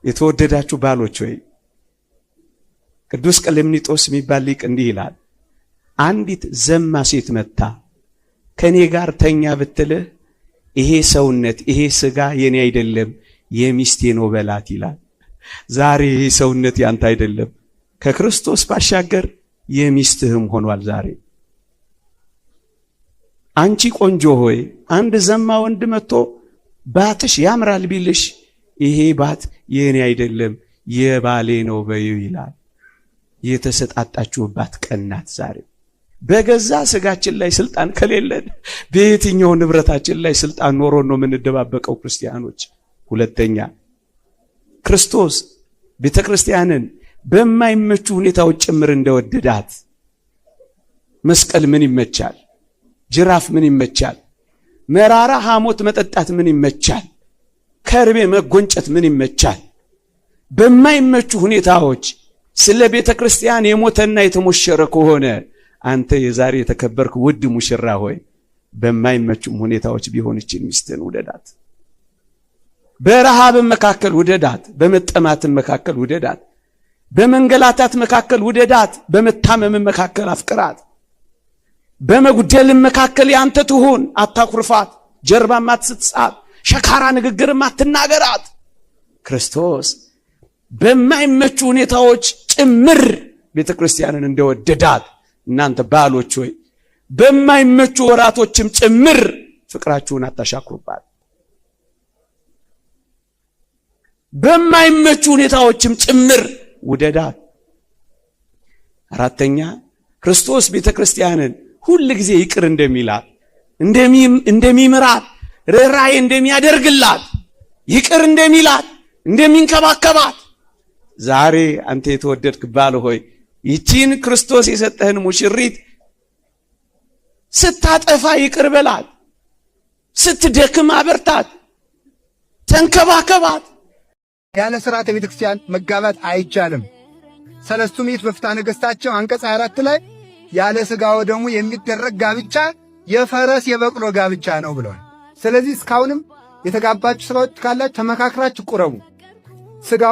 የተወደዳችሁ ባሎች ሆይ ቅዱስ ቀሌምኒጦስ የሚባል ሊቅ እንዲህ ይላል፣ አንዲት ዘማ ሴት መጣ ከኔ ጋር ተኛ ብትልህ ይሄ ሰውነት ይሄ ስጋ የኔ አይደለም የሚስቴ ነው በላት ይላል። ዛሬ ይሄ ሰውነት ያንተ አይደለም፣ ከክርስቶስ ባሻገር የሚስትህም ሆኗል። ዛሬ አንቺ ቆንጆ ሆይ አንድ ዘማ ወንድ መጥቶ ባትሽ ያምራል ቢልሽ ይሄ ባት የኔ አይደለም የባሌ ነው በይው ይላል። የተሰጣጣችሁባት ቀናት ዛሬ በገዛ ስጋችን ላይ ስልጣን ከሌለን በየትኛው ንብረታችን ላይ ስልጣን ኖሮ ነው የምንደባበቀው ክርስቲያኖች? ሁለተኛ ክርስቶስ ቤተክርስቲያንን በማይመቹ ሁኔታዎች ጭምር እንደወደዳት መስቀል ምን ይመቻል? ጅራፍ ምን ይመቻል? መራራ ሐሞት መጠጣት ምን ይመቻል? ከርቤ መጎንጨት ምን ይመቻል? በማይመቹ ሁኔታዎች ስለ ቤተክርስቲያን የሞተና የተሞሸረ ከሆነ አንተ የዛሬ የተከበርክ ውድ ሙሽራ ሆይ በማይመቹም ሁኔታዎች ቢሆን እቺን ሚስትን ውደዳት። በረሃብም መካከል ውደዳት፣ በመጠማትም መካከል ውደዳት፣ በመንገላታት መካከል ውደዳት፣ በመታመም መካከል አፍቅራት፣ በመጉደልም መካከል ያንተ ትሁን። አታኩርፋት፣ ጀርባም አትስጣት፣ ሸካራ ንግግርም አትናገራት። ክርስቶስ በማይመቹ ሁኔታዎች ጭምር ቤተክርስቲያንን እንደወደዳት እናንተ ባሎች ሆይ በማይመቹ ወራቶችም ጭምር ፍቅራችሁን አታሻክሩባት። በማይመቹ ሁኔታዎችም ጭምር ውደዳት። አራተኛ ክርስቶስ ቤተክርስቲያንን ሁሉ ጊዜ ይቅር እንደሚላት እንደሚምራት ርኅራኄ እንደሚያደርግላት ይቅር እንደሚላት እንደሚንከባከባት ዛሬ አንተ የተወደድክ ባል ሆይ ይቺን ክርስቶስ የሰጠህን ሙሽሪት ስታጠፋ ይቅር በላት፣ ስትደክም አበርታት፣ ተንከባከባት። ያለ ሥርዓተ ቤተክርስቲያን መጋባት አይቻልም። ሰለስቱ ምዕት በፍትሐ ነገሥታቸው አንቀጽ 24 ላይ ያለ ሥጋ ወደሙ የሚደረግ ጋብቻ የፈረስ የበቅሎ ጋብቻ ነው ብለዋል። ስለዚህ እስካሁንም የተጋባችሁ ሰዎች ካላችሁ ተመካክራችሁ ቁረቡ። ሥጋ